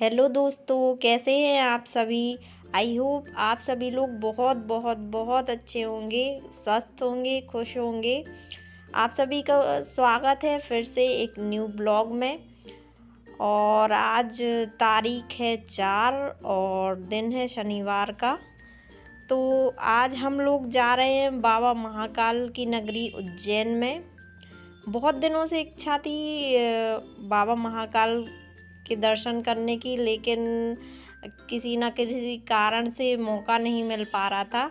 Hello दोस्तों, कैसे हैं आप सभी। आई होप आप सभी लोग बहुत बहुत बहुत अच्छे होंगे, स्वस्थ होंगे, खुश होंगे। आप सभी का स्वागत है फिर से एक न्यू ब्लॉग में। और आज तारीख है 4 और दिन है शनिवार का। तो आज हम लोग जा रहे हैं बाबा महाकाल की नगरी उज्जैन में। बहुत दिनों से इच्छा थी बाबा महाकाल के दर्शन करने की, लेकिन किसी न किसी कारण से मौका नहीं मिल पा रहा था।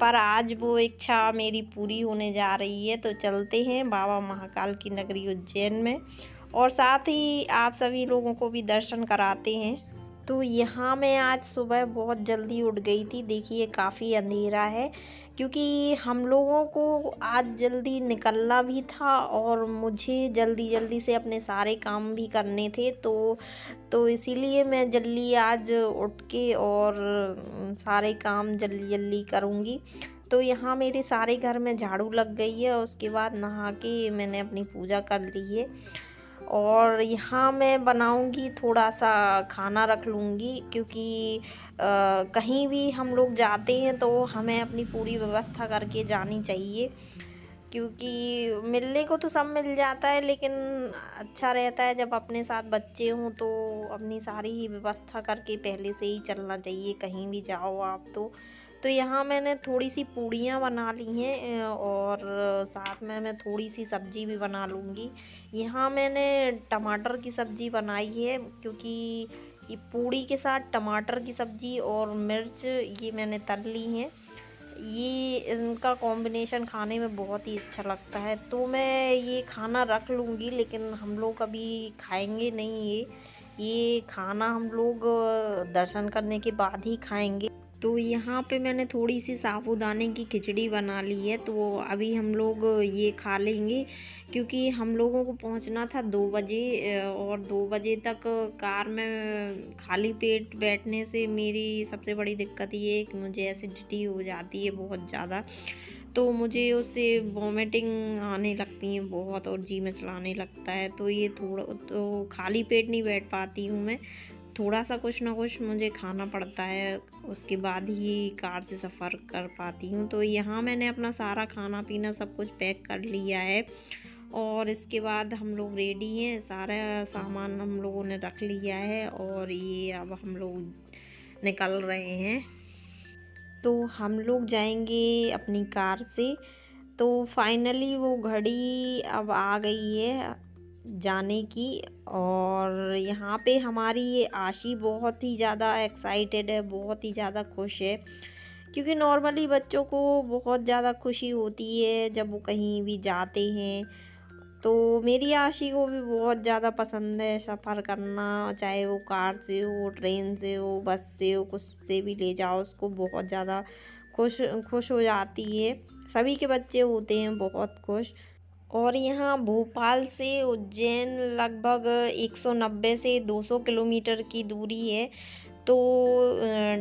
पर आज वो इच्छा मेरी पूरी होने जा रही है, तो चलते हैं बाबा महाकाल की नगरी उज्जैन में और साथ ही आप सभी लोगों को भी दर्शन कराते हैं। तो यहाँ मैं आज सुबह बहुत जल्दी उठ गई थी। देखिए काफ़ी अंधेरा है क्योंकि हम लोगों को आज जल्दी निकलना भी था और मुझे जल्दी जल्दी से अपने सारे काम भी करने थे। तो इसीलिए मैं जल्दी आज उठ के और सारे काम जल्दी जल्दी करूँगी। तो यहाँ मेरे सारे घर में झाड़ू लग गई है और उसके बाद नहा के मैंने अपनी पूजा कर ली है। और यहाँ मैं बनाऊँगी, थोड़ा सा खाना रख लूँगी क्योंकि कहीं भी हम लोग जाते हैं तो हमें अपनी पूरी व्यवस्था करके जानी चाहिए। क्योंकि मिलने को तो सब मिल जाता है, लेकिन अच्छा रहता है जब अपने साथ बच्चे हों तो अपनी सारी ही व्यवस्था करके पहले से ही चलना चाहिए कहीं भी जाओ आप तो यहाँ मैंने थोड़ी सी पूड़ियाँ बना ली हैं और साथ में मैं थोड़ी सी सब्ज़ी भी बना लूँगी। यहाँ मैंने टमाटर की सब्ज़ी बनाई है क्योंकि ये पूड़ी के साथ टमाटर की सब्ज़ी और मिर्च ये मैंने तल ली हैं। ये इनका कॉम्बिनेशन खाने में बहुत ही अच्छा लगता है, तो मैं ये खाना रख लूँगी, लेकिन हम लोग अभी खाएंगे नहीं। ये खाना हम लोग दर्शन करने के बाद ही खाएंगे। तो यहाँ पे मैंने थोड़ी सी साबूदाने की खिचड़ी बना ली है, तो अभी हम लोग ये खा लेंगे क्योंकि हम लोगों को पहुँचना था 2 बजे और 2 बजे तक कार में खाली पेट बैठने से मेरी सबसे बड़ी दिक्कत ये है कि मुझे एसिडिटी हो जाती है बहुत ज़्यादा। तो मुझे उससे वॉमिटिंग आने लगती है बहुत और जी मिचलाने लगता है, तो ये थोड़ा तो खाली पेट नहीं बैठ पाती हूँ मैं। थोड़ा सा कुछ ना कुछ मुझे खाना पड़ता है, उसके बाद ही कार से सफ़र कर पाती हूँ। तो यहाँ मैंने अपना सारा खाना पीना सब कुछ पैक कर लिया है और इसके बाद हम लोग रेडी हैं। सारा सामान हम लोगों ने रख लिया है और ये अब हम लोग निकल रहे हैं। तो हम लोग जाएंगे अपनी कार से। तो फाइनली वो घड़ी अब आ गई है जाने की। और यहाँ पे हमारी ये आशी बहुत ही ज़्यादा एक्साइटेड है, बहुत ही ज़्यादा खुश है क्योंकि नॉर्मली बच्चों को बहुत ज़्यादा खुशी होती है जब वो कहीं भी जाते हैं। तो मेरी आशी को भी बहुत ज़्यादा पसंद है सफ़र करना, चाहे वो कार से हो, ट्रेन से हो, बस से हो, कुछ से भी ले जाओ उसको बहुत ज़्यादा खुश खुश हो जाती है। सभी के बच्चे होते हैं बहुत खुश। और यहाँ भोपाल से उज्जैन लगभग 190 से 200 किलोमीटर की दूरी है, तो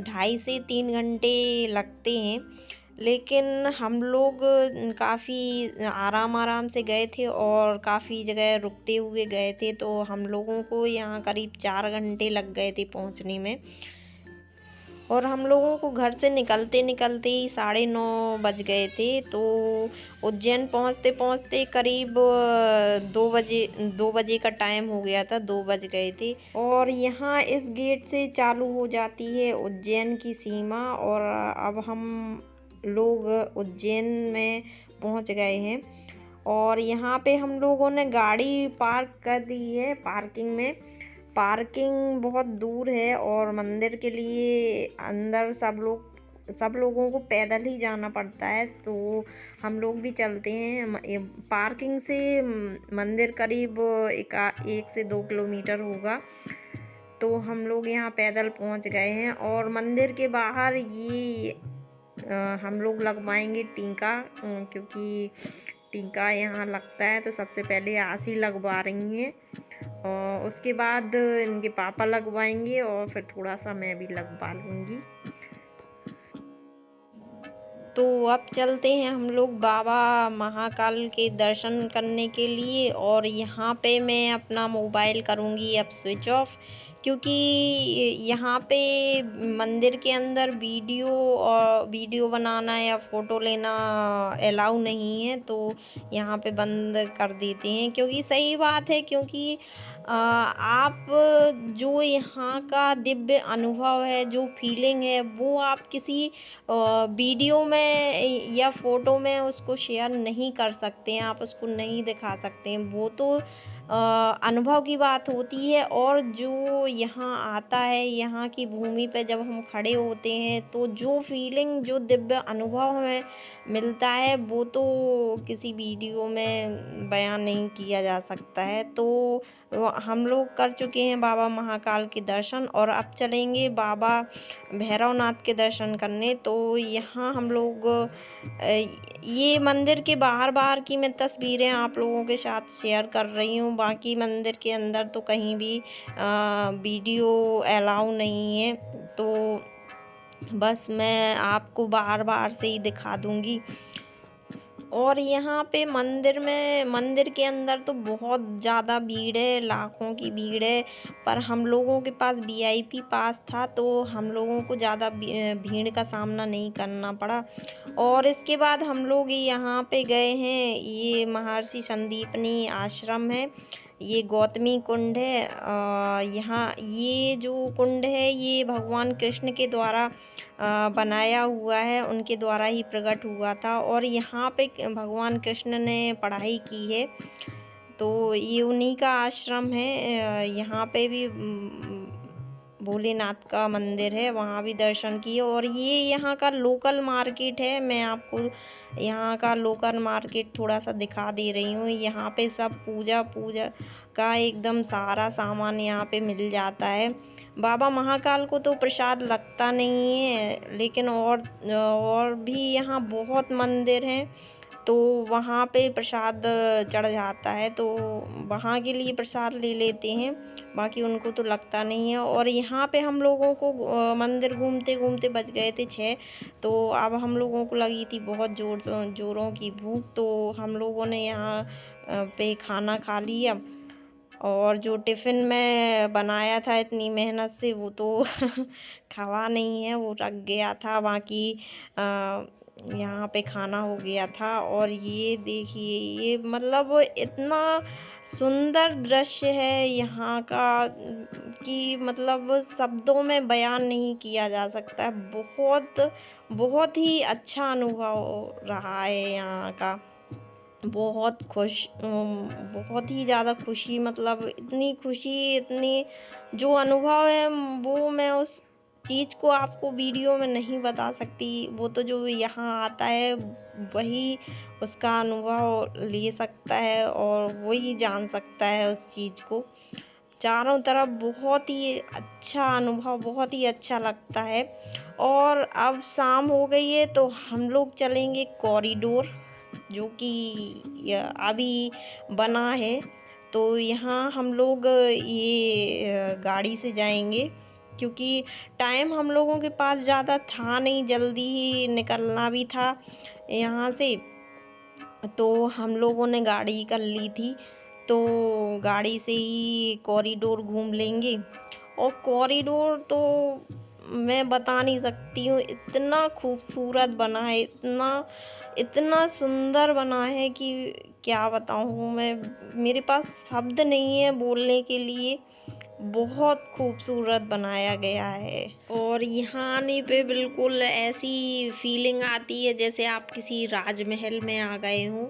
2.5 से 3 घंटे लगते हैं। लेकिन हम लोग काफ़ी आराम आराम से गए थे और काफ़ी जगह रुकते हुए गए थे, तो हम लोगों को यहाँ करीब 4 घंटे लग गए थे पहुँचने में। और हम लोगों को घर से निकलते निकलते ही 9:30 बज गए थे। तो उज्जैन पहुँचते पहुँचते करीब 2 बजे का टाइम हो गया था, 2 बज गए थे। और यहाँ इस गेट से चालू हो जाती है उज्जैन की सीमा और अब हम लोग उज्जैन में पहुँच गए हैं। और यहाँ पे हम लोगों ने गाड़ी पार्क कर दी है पार्किंग में। पार्किंग बहुत दूर है और मंदिर के लिए अंदर सब लोगों को पैदल ही जाना पड़ता है, तो हम लोग भी चलते हैं। पार्किंग से मंदिर करीब 1 से 2 किलोमीटर होगा, तो हम लोग यहाँ पैदल पहुँच गए हैं। और मंदिर के बाहर ये हम लोग लगवाएंगे टीका क्योंकि टीका यहाँ लगता है, तो सबसे पहले आशी लगवा रही हैं और उसके बाद इनके पापा लगवाएंगे और फिर थोड़ा सा मैं भी लगवा लूँगी। तो अब चलते हैं हम लोग बाबा महाकाल के दर्शन करने के लिए। और यहाँ पे मैं अपना मोबाइल करूँगी अब स्विच ऑफ, क्योंकि यहाँ पे मंदिर के अंदर वीडियो बनाना या फ़ोटो लेना अलाउ नहीं है, तो यहाँ पे बंद कर देते हैं। क्योंकि सही बात है, क्योंकि आप जो यहाँ का दिव्य अनुभव है, जो फीलिंग है, वो आप किसी वीडियो में या फ़ोटो में उसको शेयर नहीं कर सकते हैं, आप उसको नहीं दिखा सकते हैं। वो तो अनुभव की बात होती है। और जो यहाँ आता है, यहाँ की भूमि पे जब हम खड़े होते हैं, तो जो फीलिंग, जो दिव्य अनुभव हमें मिलता है, वो तो किसी वीडियो में बयान नहीं किया जा सकता है। तो हम लोग कर चुके हैं बाबा महाकाल के दर्शन, और अब चलेंगे बाबा भैरवनाथ के दर्शन करने। तो यहाँ हम लोग ये मंदिर के बाहर की मैं तस्वीरें आप लोगों के साथ शेयर कर रही हूँ। बाकी मंदिर के अंदर तो कहीं भी वीडियो अलाउ नहीं है, तो बस मैं आपको बाहर से ही दिखा दूँगी। और यहाँ पे मंदिर के अंदर तो बहुत ज़्यादा भीड़ है, लाखों की भीड़ है। पर हम लोगों के पास वीआईपी पास था, तो हम लोगों को ज़्यादा भीड़ का सामना नहीं करना पड़ा। और इसके बाद हम लोग यहाँ पे गए हैं, ये महर्षि संदीपनी आश्रम है, ये गौतमी कुंड है। यहाँ ये जो कुंड है, ये भगवान कृष्ण के द्वारा बनाया हुआ है, उनके द्वारा ही प्रकट हुआ था। और यहाँ पे भगवान कृष्ण ने पढ़ाई की है, तो ये उन्हीं का आश्रम है। यहाँ पे भी भोलेनाथ का मंदिर है, वहाँ भी दर्शन किए। और ये यहाँ का लोकल मार्केट है, मैं आपको यहाँ का लोकल मार्केट थोड़ा सा दिखा दे रही हूँ। यहाँ पे सब पूजा का एकदम सारा सामान यहाँ पे मिल जाता है। बाबा महाकाल को तो प्रसाद लगता नहीं है, लेकिन और भी यहाँ बहुत मंदिर हैं, तो वहाँ पे प्रसाद चढ़ जाता है, तो वहाँ के लिए प्रसाद ले लेते हैं, बाकी उनको तो लगता नहीं है। और यहाँ पे हम लोगों को मंदिर घूमते घूमते बज गए थे 6, तो अब हम लोगों को लगी थी बहुत ज़ोरों की भूख, तो हम लोगों ने यहाँ पे खाना खा लिया। और जो टिफ़िन में बनाया था इतनी मेहनत से, वो तो खवा नहीं है, वो रख गया था। बाकी यहाँ पे खाना हो गया था। और ये देखिए, ये मतलब इतना सुंदर दृश्य है यहाँ का कि मतलब शब्दों में बयान नहीं किया जा सकता है। बहुत ही अच्छा अनुभव रहा है यहाँ का। बहुत ही ज़्यादा खुशी, मतलब इतनी खुशी, इतनी जो अनुभव है, वो मैं उस चीज़ को आपको वीडियो में नहीं बता सकती। वो तो जो यहाँ आता है, वही उसका अनुभव ले सकता है और वही जान सकता है उस चीज़ को। चारों तरफ बहुत ही अच्छा अनुभव, बहुत ही अच्छा लगता है। और अब शाम हो गई है, तो हम लोग चलेंगे कॉरिडोर, जो कि अभी बना है। तो यहाँ हम लोग ये गाड़ी से जाएंगे, क्योंकि टाइम हम लोगों के पास ज़्यादा था नहीं, जल्दी ही निकलना भी था यहाँ से, तो हम लोगों ने गाड़ी कर ली थी। तो गाड़ी से ही कॉरिडोर घूम लेंगे। और कॉरिडोर तो मैं बता नहीं सकती हूँ, इतना खूबसूरत बना है, इतना सुंदर बना है कि क्या बताऊँ मैं, मेरे पास शब्द नहीं है बोलने के लिए। बहुत खूबसूरत बनाया गया है। और यहाँ आने पे बिल्कुल ऐसी फीलिंग आती है जैसे आप किसी राजमहल में आ गए हों।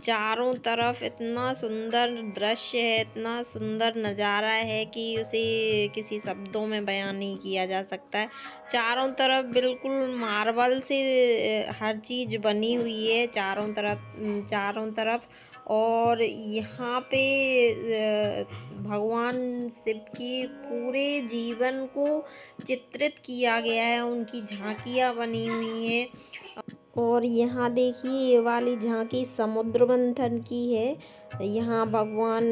चारों तरफ इतना सुंदर दृश्य है, इतना सुंदर नज़ारा है कि उसे किसी शब्दों में बयान नहीं किया जा सकता है। चारों तरफ बिल्कुल मार्बल से हर चीज़ बनी हुई है, चारों तरफ। और यहाँ पे भगवान शिव की पूरे जीवन को चित्रित किया गया है, उनकी झांकियाँ बनी हुई हैं। और यहाँ देखिए, ये वाली झांकी समुद्र मंथन की है। यहाँ भगवान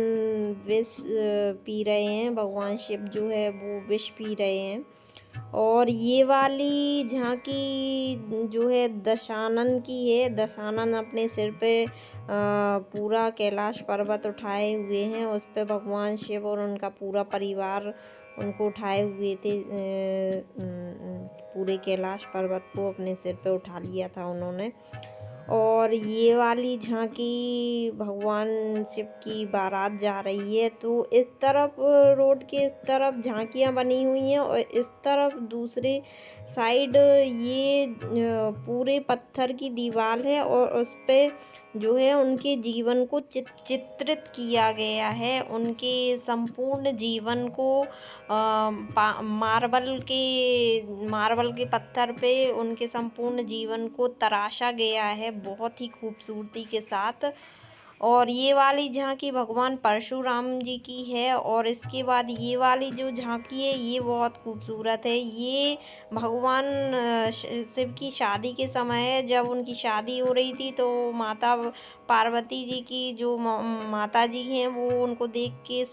विष पी रहे हैं, भगवान शिव जो है वो विष पी रहे हैं। और ये वाली झांकी जो है दशानन की है। दशानन अपने सिर पे पूरा कैलाश पर्वत उठाए हुए हैं। उस पे भगवान शिव और उनका पूरा परिवार उनको उठाए हुए थे। पूरे कैलाश पर्वत को अपने सिर पे उठा लिया था उन्होंने। और ये वाली झांकी भगवान शिव की बारात जा रही है। तो इस तरफ रोड के इस तरफ झांकियाँ बनी हुई हैं और इस तरफ दूसरे साइड ये पूरे पत्थर की दीवार है और उस पे जो है उनके जीवन को चित्रित किया गया है। उनके संपूर्ण जीवन को मार्बल के पत्थर पे उनके संपूर्ण जीवन को तराशा गया है बहुत ही खूबसूरती के साथ। और ये वाली झांकी भगवान परशुराम जी की है। और इसके बाद ये वाली जो झांकी है ये बहुत खूबसूरत है। ये भगवान शिव की शादी के समय है, जब उनकी शादी हो रही थी तो माता पार्वती जी की जो माता जी हैं वो उनको देख के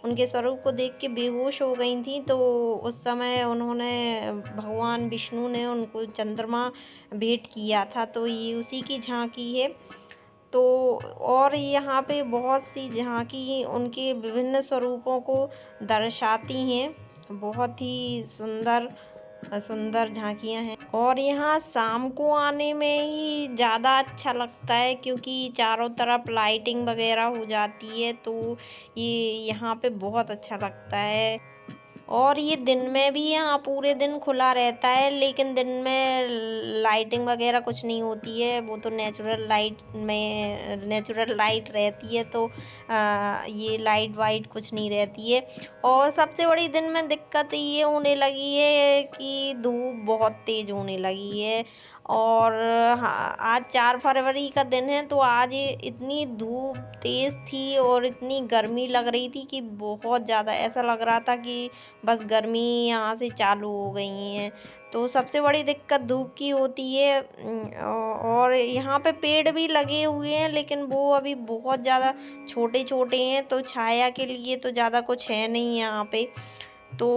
उनके स्वरूप को देख के बेहोश हो गई थी। तो उस समय उन्होंने भगवान विष्णु ने उनको चंद्रमा भेंट किया था। तो ये उसी की झांकी है। तो और यहाँ पे बहुत सी झांकी उनके विभिन्न स्वरूपों को दर्शाती हैं। बहुत ही सुंदर सुंदर झांकियाँ हैं। और यहाँ शाम को आने में ही ज़्यादा अच्छा लगता है, क्योंकि चारों तरफ लाइटिंग वगैरह हो जाती है। तो ये यहाँ पे बहुत अच्छा लगता है। और ये दिन में भी यहाँ पूरे दिन खुला रहता है, लेकिन दिन में लाइटिंग वगैरह कुछ नहीं होती है। वो तो नेचुरल लाइट रहती है। तो ये लाइट वाइट कुछ नहीं रहती है। और सबसे बड़ी दिन में दिक्कत ये होने लगी है कि धूप बहुत तेज़ होने लगी है। और हाँ, आज 4 फरवरी का दिन है तो आज ये इतनी धूप तेज़ थी और इतनी गर्मी लग रही थी कि बहुत ज़्यादा ऐसा लग रहा था कि बस गर्मी यहाँ से चालू हो गई है। तो सबसे बड़ी दिक्कत धूप की होती है। और यहाँ पे पेड़ भी लगे हुए हैं, लेकिन वो अभी बहुत ज़्यादा छोटे छोटे हैं, तो छाया के लिए तो ज़्यादा कुछ है नहीं यहाँ पे। तो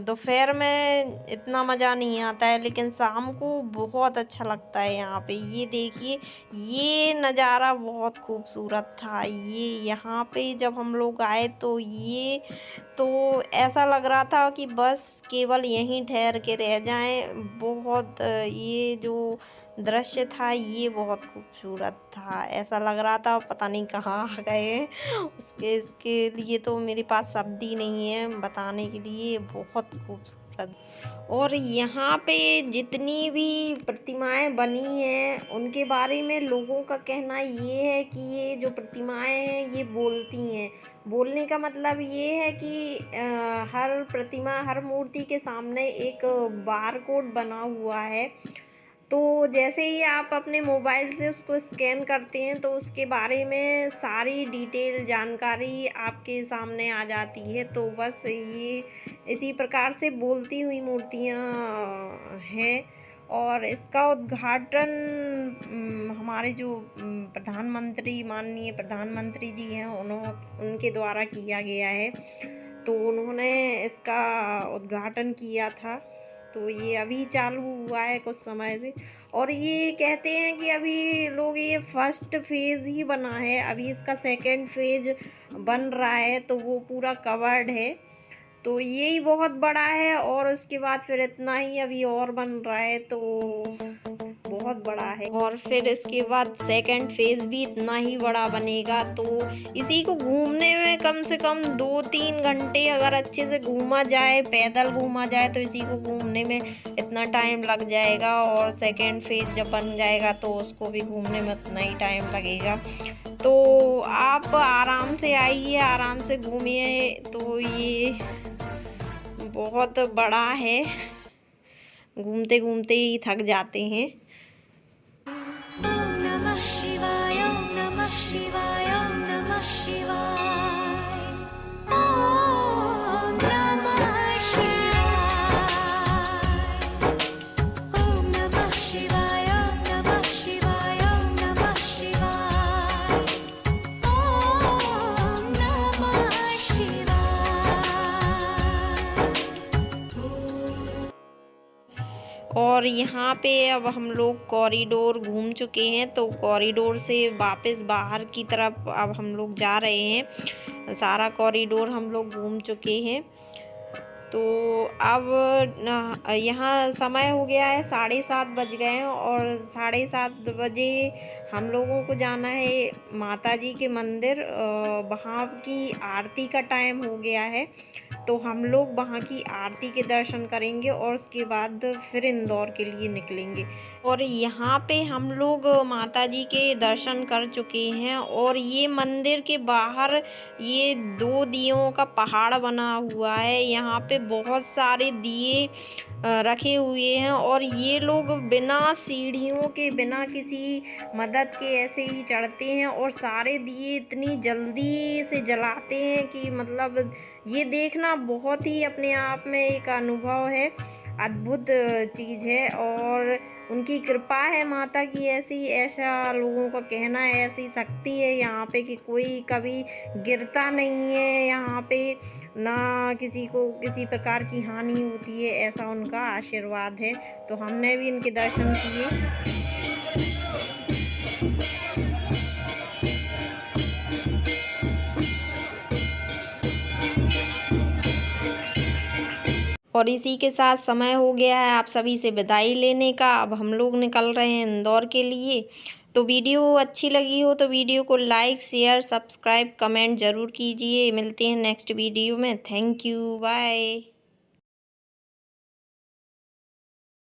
दोपहर में इतना मज़ा नहीं आता है, लेकिन शाम को बहुत अच्छा लगता है यहाँ पे। ये देखिए, ये नज़ारा बहुत खूबसूरत था। ये यहाँ पे जब हम लोग आए तो ऐसा लग रहा था कि बस केवल यहीं ठहर के रह जाएं। बहुत ये जो दृश्य था ये बहुत खूबसूरत था। ऐसा लग रहा था पता नहीं कहाँ आ गए। इसके लिए तो मेरे पास शब्द ही नहीं है बताने के लिए। बहुत खूबसूरत। और यहाँ पे जितनी भी प्रतिमाएं बनी हैं उनके बारे में लोगों का कहना ये है कि ये जो प्रतिमाएं हैं ये बोलती हैं। बोलने का मतलब ये है कि हर प्रतिमा, हर मूर्ति के सामने एक बार कोड बना हुआ है। तो जैसे ही आप अपने मोबाइल से उसको स्कैन करते हैं तो उसके बारे में सारी डिटेल जानकारी आपके सामने आ जाती है। तो बस ये इसी प्रकार से बोलती हुई मूर्तियाँ हैं। और इसका उद्घाटन हमारे जो माननीय प्रधानमंत्री जी हैं उनके द्वारा किया गया है। तो उन्होंने इसका उद्घाटन किया था। तो ये अभी चालू हुआ है कुछ समय से। और ये कहते हैं कि अभी लोग ये फर्स्ट फेज़ ही बना है, अभी इसका सेकंड फेज़ बन रहा है। तो वो पूरा कवर्ड है। तो यही बहुत बड़ा है। और उसके बाद फिर इतना ही अभी और बन रहा है, तो बहुत बड़ा है। और फिर इसके बाद सेकंड फेज़ भी इतना ही बड़ा बनेगा। तो इसी को घूमने में कम से कम 2-3 घंटे अगर अच्छे से घूमा जाए, पैदल घूमा जाए, तो इसी को घूमने में इतना टाइम लग जाएगा। और सेकंड फेज़ जब बन जाएगा तो उसको भी घूमने में उतना ही टाइम लगेगा। तो आप आराम से आइए, आराम से घूमिए। तो ये बहुत बड़ा है, घूमते घूमते ही थक जाते हैं। ओम नमः शिवाय, ओम नमः शिवाय, ओम नमः शिवाय, ओम नमः शिवाय, ओम नमः शिवाय, ओम नमः शिवाय, ओम नमः शिवाय, ओम नमः शिवाय, ओम और यहाँ पे अब हम लोग कॉरिडोर घूम चुके हैं, तो कॉरिडोर से वापस बाहर की तरफ अब हम लोग जा रहे हैं। सारा कॉरिडोर हम लोग घूम चुके हैं। तो अब यहाँ समय हो गया है 7:30 बज गए हैं और 7:30 बजे हम लोगों को जाना है माता जी के मंदिर। वहाँ की आरती का टाइम हो गया है, तो हम लोग वहाँ की आरती के दर्शन करेंगे और उसके बाद फिर इंदौर के लिए निकलेंगे। और यहाँ पे हम लोग माता जी के दर्शन कर चुके हैं और ये मंदिर के बाहर ये 2 दियों का पहाड़ बना हुआ है। यहाँ पे बहुत सारे दिए रखे हुए हैं और ये लोग बिना सीढ़ियों के, बिना किसी मदद के ऐसे ही चढ़ते हैं और सारे दिए इतनी जल्दी से जलाते हैं कि मतलब ये देखना बहुत ही अपने आप में एक अनुभव है, अद्भुत चीज़ है। और उनकी कृपा है माता की ऐसी, ऐसा लोगों का कहना है, ऐसी शक्ति है यहाँ पे कि कोई कभी गिरता नहीं है यहाँ पे, ना किसी को किसी प्रकार की हानि होती है, ऐसा उनका आशीर्वाद है। तो हमने भी इनके दर्शन किए। और इसी के साथ समय हो गया है आप सभी से विदाई लेने का। अब हम लोग निकल रहे हैं इंदौर के लिए। तो वीडियो अच्छी लगी हो तो वीडियो को लाइक, शेयर, सब्सक्राइब, कमेंट ज़रूर कीजिए। मिलते हैं नेक्स्ट वीडियो में। Thank you, bye.